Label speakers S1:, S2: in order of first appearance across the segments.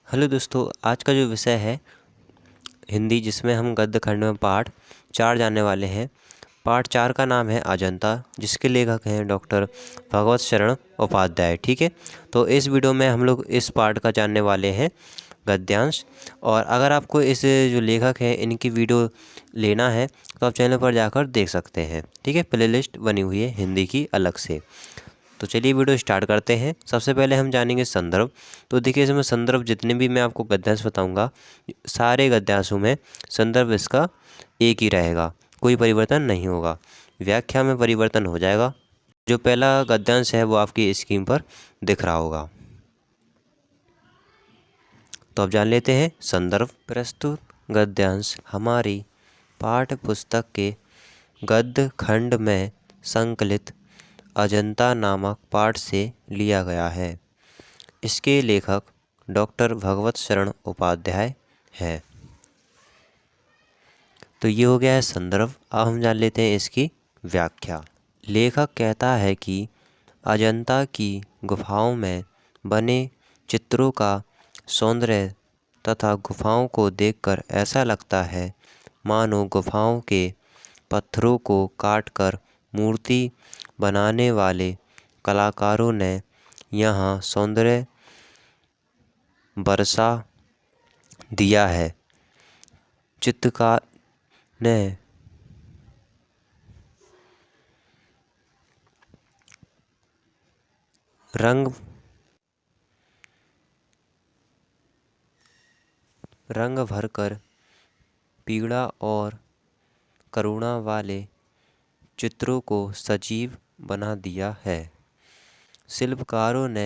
S1: Hello दोस्तों, आज का जो विषय है हिंदी, जिसमें हम गद्य खंड में पाठ 4 जानने वाले हैं। पाठ 4 का नाम है अजंता, जिसके लेखक हैं डॉक्टर भगवत शरण उपाध्याय। ठीक है, तो इस वीडियो में हम लोग इस पाठ का जानने वाले हैं गद्यांश। और अगर आपको इस जो लेखक हैं इनकी वीडियो लेना है तो आप चैनल पर जाकर देख सकते हैं। ठीक है, प्लेलिस्ट बनी हुई है हिंदी की अलग से। तो चलिए वीडियो स्टार्ट करते हैं। सबसे पहले हम जानेंगे संदर्भ। तो देखिए, इसमें संदर्भ जितने भी मैं आपको गद्यांश बताऊंगा, सारे गद्यांशों में संदर्भ इसका एक ही रहेगा, कोई परिवर्तन नहीं होगा। व्याख्या में परिवर्तन हो जाएगा। जो पहला गद्यांश है वो आपकी स्क्रीन पर दिख रहा होगा। तो अब जान लेते हैं संदर्भ। प्रस्तुत गद्यांश हमारी पाठ्य पुस्तक के गद्य खंड में संकलित अजंता नामक पाठ से लिया गया है। इसके लेखक डॉक्टर भगवत शरण उपाध्याय हैं। तो ये हो गया है संदर्भ। अब हम जान लेते हैं इसकी व्याख्या। लेखक कहता है कि अजंता की गुफाओं में बने चित्रों का सौंदर्य तथा गुफाओं को देखकर ऐसा लगता है मानो गुफाओं के पत्थरों को काटकर मूर्ति बनाने वाले कलाकारों ने यहाँ सौंदर्य बरसा दिया है। चित्रकार ने रंग भरकर पीड़ा और करुणा वाले चित्रों को सजीव बना दिया है। शिल्पकारों ने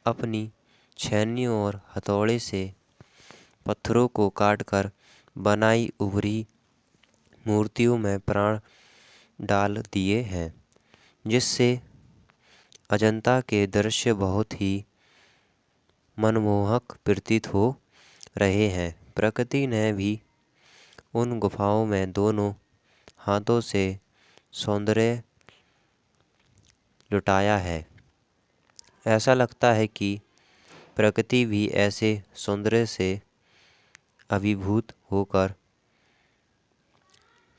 S1: अपनी छेनियों और हथौड़े से पत्थरों को काटकर बनाई उभरी मूर्तियों में प्राण डाल दिए हैं, जिससे अजंता के दृश्य बहुत ही मनमोहक प्रतीत हो रहे हैं। प्रकृति ने भी उन गुफाओं में दोनों हाथों से सौंदर्य लुटाया है। ऐसा लगता है कि प्रकृति भी ऐसे सौंदर्य से अभिभूत होकर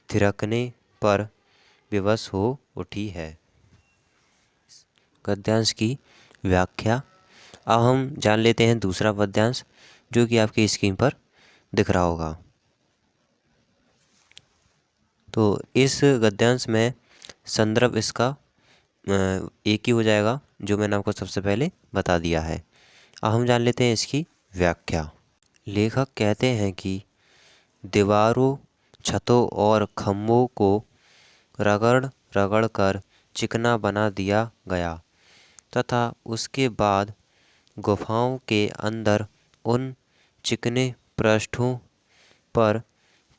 S1: थिरकने पर विवश हो उठी है। गद्यांश की व्याख्या। अब हम जान लेते हैं दूसरा पद्यांश, जो कि आपकी स्क्रीन पर दिख रहा होगा। तो इस गद्यांश में संदर्भ इसका एक ही हो जाएगा, जो मैंने आपको सबसे पहले बता दिया है। अब हम जान लेते हैं इसकी व्याख्या। लेखक कहते हैं कि दीवारों, छतों और खम्भों को रगड़ रगड़ कर चिकना बना दिया गया तथा उसके बाद गुफाओं के अंदर उन चिकने पृष्ठों पर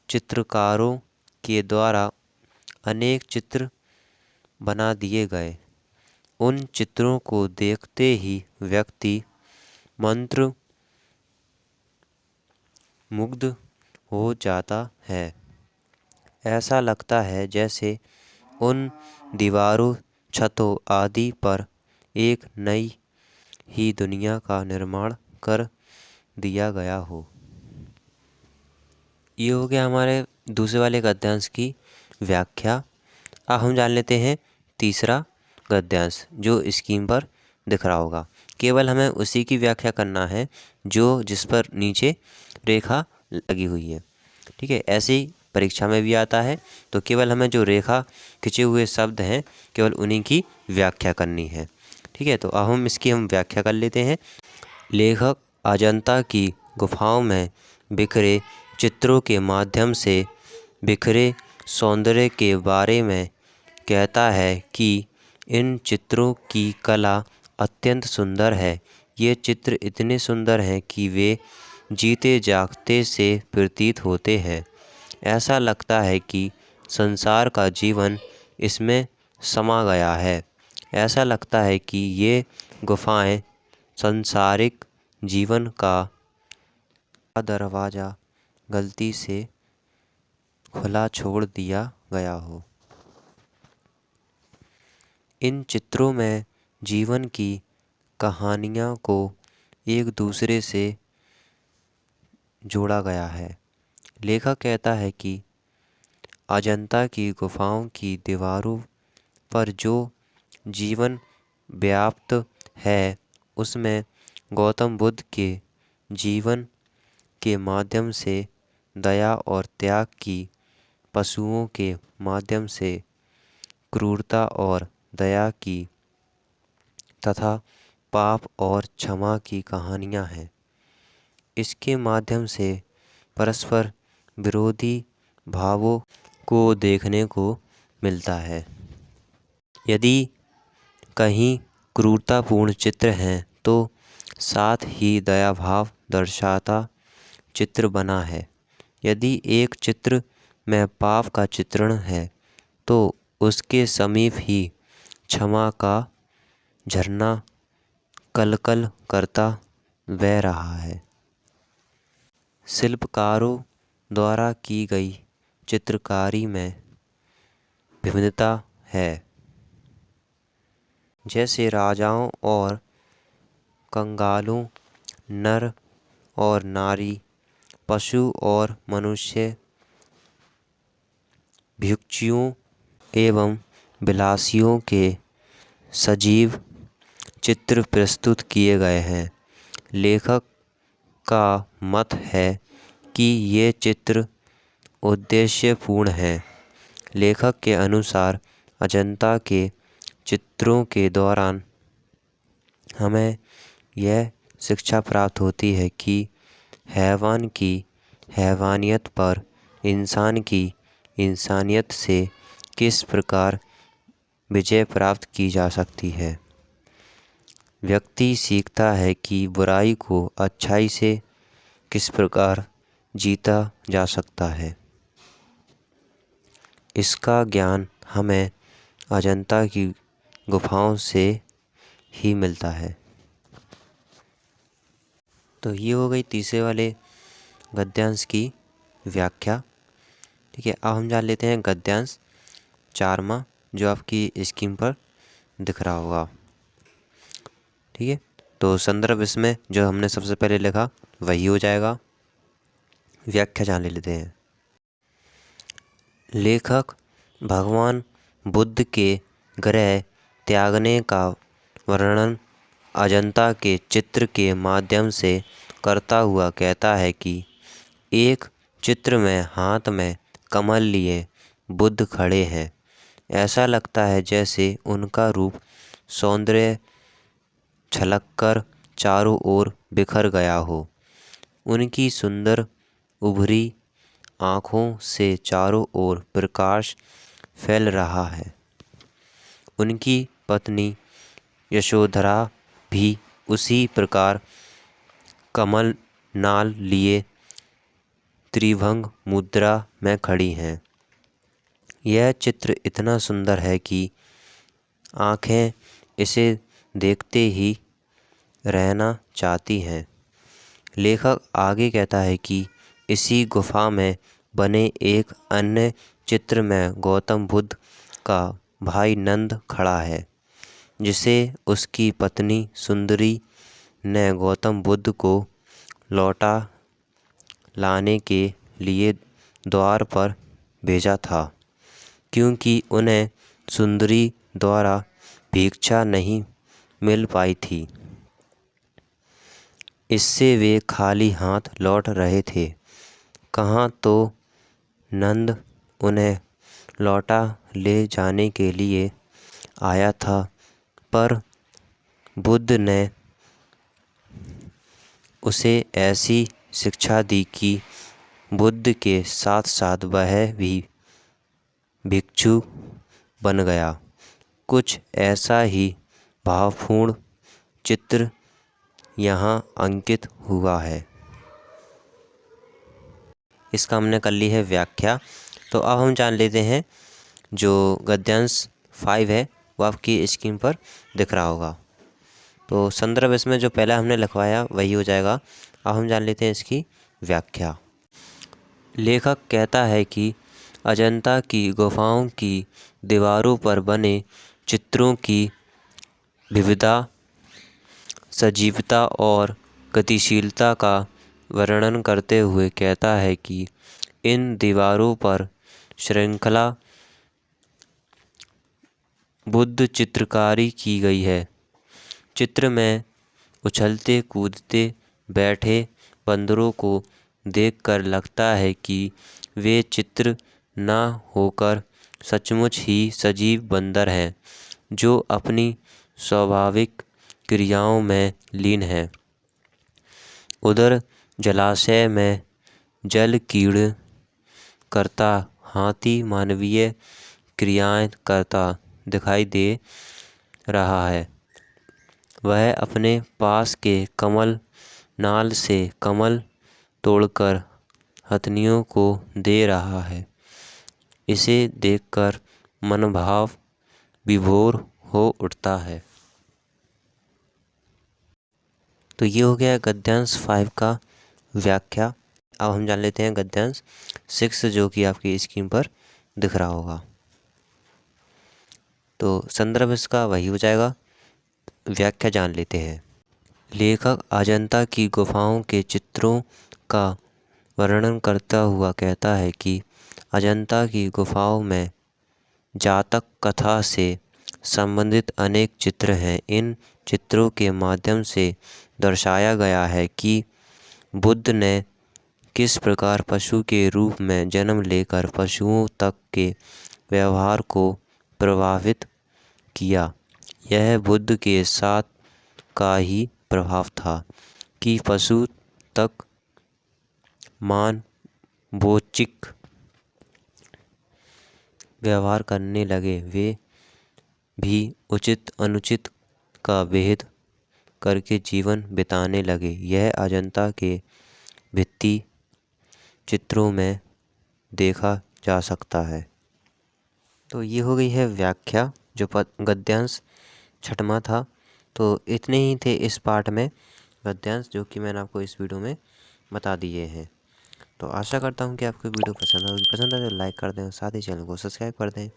S1: चित्रकारों के द्वारा अनेक चित्र बना दिए गए। उन चित्रों को देखते ही व्यक्ति मंत्र मुग्ध हो जाता है। ऐसा लगता है जैसे उन दीवारों, छतों आदि पर एक नई ही दुनिया का निर्माण कर दिया गया हो। ये हो गया हमारे दूसरे वाले गद्यांश की व्याख्या। अब हम जान लेते हैं तीसरा गद्यांश, जो स्क्रीन पर दिख रहा होगा। केवल हमें उसी की व्याख्या करना है जो जिस पर नीचे रेखा लगी हुई है। ठीक है, ऐसे ही परीक्षा में भी आता है। तो केवल हमें जो रेखा खिंचे हुए शब्द हैं, केवल उन्हीं की व्याख्या करनी है। ठीक है, तो अब हम इसकी व्याख्या कर लेते हैं। लेखक अजंता की गुफाओं में बिखरे चित्रों के माध्यम से बिखरे सौंदर्य के बारे में कहता है कि इन चित्रों की कला अत्यंत सुंदर है। ये चित्र इतने सुंदर हैं कि वे जीते जागते से प्रतीत होते हैं। ऐसा लगता है कि संसार का जीवन इसमें समा गया है। ऐसा लगता है कि ये गुफाएं सांसारिक जीवन का दरवाज़ा गलती से खुला छोड़ दिया गया हो। इन चित्रों में जीवन की कहानियों को एक दूसरे से जोड़ा गया है। लेखक कहता है कि अजंता की गुफाओं की दीवारों पर जो जीवन व्याप्त है उसमें गौतम बुद्ध के जीवन के माध्यम से दया और त्याग की, पशुओं के माध्यम से क्रूरता और दया की तथा पाप और क्षमा की कहानियाँ हैं। इसके माध्यम से परस्पर विरोधी भावों को देखने को मिलता है। यदि कहीं क्रूरतापूर्ण चित्र हैं तो साथ ही दया भाव दर्शाता चित्र बना है। यदि एक चित्र में पाप का चित्रण है तो उसके समीप ही क्षमा का झरना कलकल करता बह रहा है। शिल्पकारों द्वारा की गई चित्रकारी में विभिन्नता है। जैसे राजाओं और कंगालों, नर और नारी, पशु और मनुष्य, भिक्षुओं एवं विलासियों के सजीव चित्र प्रस्तुत किए गए हैं। लेखक का मत है कि ये चित्र उद्देश्यपूर्ण हैं। लेखक के अनुसार अजंता के चित्रों के दौरान हमें यह शिक्षा प्राप्त होती है कि हैवान की हैवानियत पर इंसान की इंसानियत से किस प्रकार विजय प्राप्त की जा सकती है। व्यक्ति सीखता है कि बुराई को अच्छाई से किस प्रकार जीता जा सकता है। इसका ज्ञान हमें अजंता की गुफाओं से ही मिलता है। तो ये हो गई तीसरे वाले गद्यांश की व्याख्या। ठीक है, अब हम जान लेते हैं गद्यांश 4वां, जो आपकी स्क्रीन पर दिख रहा होगा। ठीक है, तो संदर्भ इसमें जो हमने सबसे पहले लिखा वही हो जाएगा। व्याख्या जान लेते हैं। लेखक भगवान बुद्ध के ग्रह त्यागने का वर्णन अजंता के चित्र के माध्यम से करता हुआ कहता है कि एक चित्र में हाथ में कमल लिए बुद्ध खड़े हैं। ऐसा लगता है जैसे उनका रूप सौंदर्य छलककर चारों ओर बिखर गया हो। उनकी सुंदर उभरी आँखों से चारों ओर प्रकाश फैल रहा है। उनकी पत्नी यशोधरा भी उसी प्रकार कमल नाल लिए त्रिभंग मुद्रा में खड़ी हैं। यह चित्र इतना सुंदर है कि आँखें इसे देखते ही रहना चाहती हैं। लेखक आगे कहता है कि इसी गुफा में बने एक अन्य चित्र में गौतम बुद्ध का भाई नंद खड़ा है, जिसे उसकी पत्नी सुंदरी ने गौतम बुद्ध को लौटा लाने के लिए द्वार पर भेजा था, क्योंकि उन्हें सुंदरी द्वारा भिक्षा नहीं मिल पाई थी। इससे वे खाली हाथ लौट रहे थे। कहाँ तो नंद उन्हें लौटा ले जाने के लिए आया था, पर बुद्ध ने उसे ऐसी शिक्षा दी कि बुद्ध के साथ साथ वह भी भिक्षु बन गया। कुछ ऐसा ही भावपूर्ण चित्र यहाँ अंकित हुआ है। इसका हमने कर ली है व्याख्या। तो अब हम जान लेते हैं जो गद्यांश 5 है वो आपकी स्क्रीन पर दिख रहा होगा। तो संदर्भ इसमें जो पहला हमने लिखवाया वही हो जाएगा। अब हम जान लेते हैं इसकी व्याख्या। लेखक कहता है कि अजंता की गुफाओं की दीवारों पर बने चित्रों की विविधता, सजीवता और गतिशीलता का वर्णन करते हुए कहता है कि इन दीवारों पर श्रृंखला बुद्ध चित्रकारी की गई है। चित्र में उछलते कूदते बैठे बंदरों को देखकर लगता है कि वे चित्र न होकर सचमुच ही सजीव बंदर हैं जो अपनी स्वाभाविक क्रियाओं में लीन हैं। उधर जलाशय में जल कीड़ करता हाथी मानवीय क्रियाएं करता दिखाई दे रहा है। वह अपने पास के कमल नाल से कमल तोड़कर हथनियों को दे रहा है। इसे देखकर मनोभाव विभोर हो उठता है। तो ये हो गया गद्यांश 5 का व्याख्या। अब हम जान लेते हैं गद्यांश 6 जो कि आपकी स्क्रीन पर दिख रहा होगा। तो संदर्भ इसका वही हो जाएगा। व्याख्या जान लेते हैं। लेखक अजंता की गुफाओं के चित्रों का वर्णन करता हुआ कहता है कि अजंता की गुफाओं में जातक कथा से संबंधित अनेक चित्र हैं। इन चित्रों के माध्यम से दर्शाया गया है कि बुद्ध ने किस प्रकार पशु के रूप में जन्म लेकर पशुओं तक के व्यवहार को प्रभावित किया। यह बुद्ध के साथ का ही प्रभाव था कि पशु तक मान बोचिक व्यवहार करने लगे। वे भी उचित अनुचित का भेद करके जीवन बिताने लगे। यह अजंता के भित्ति चित्रों में देखा जा सकता है। तो ये हो गई है व्याख्या जो गद्यांश 6वां था। तो इतने ही थे इस पार्ट में गद्यांश जो कि मैंने आपको इस वीडियो में बता दिए हैं। तो आशा करता हूँ कि आपको वीडियो पसंद आए तो लाइक कर दें और साथ ही चैनल को सब्सक्राइब कर दें।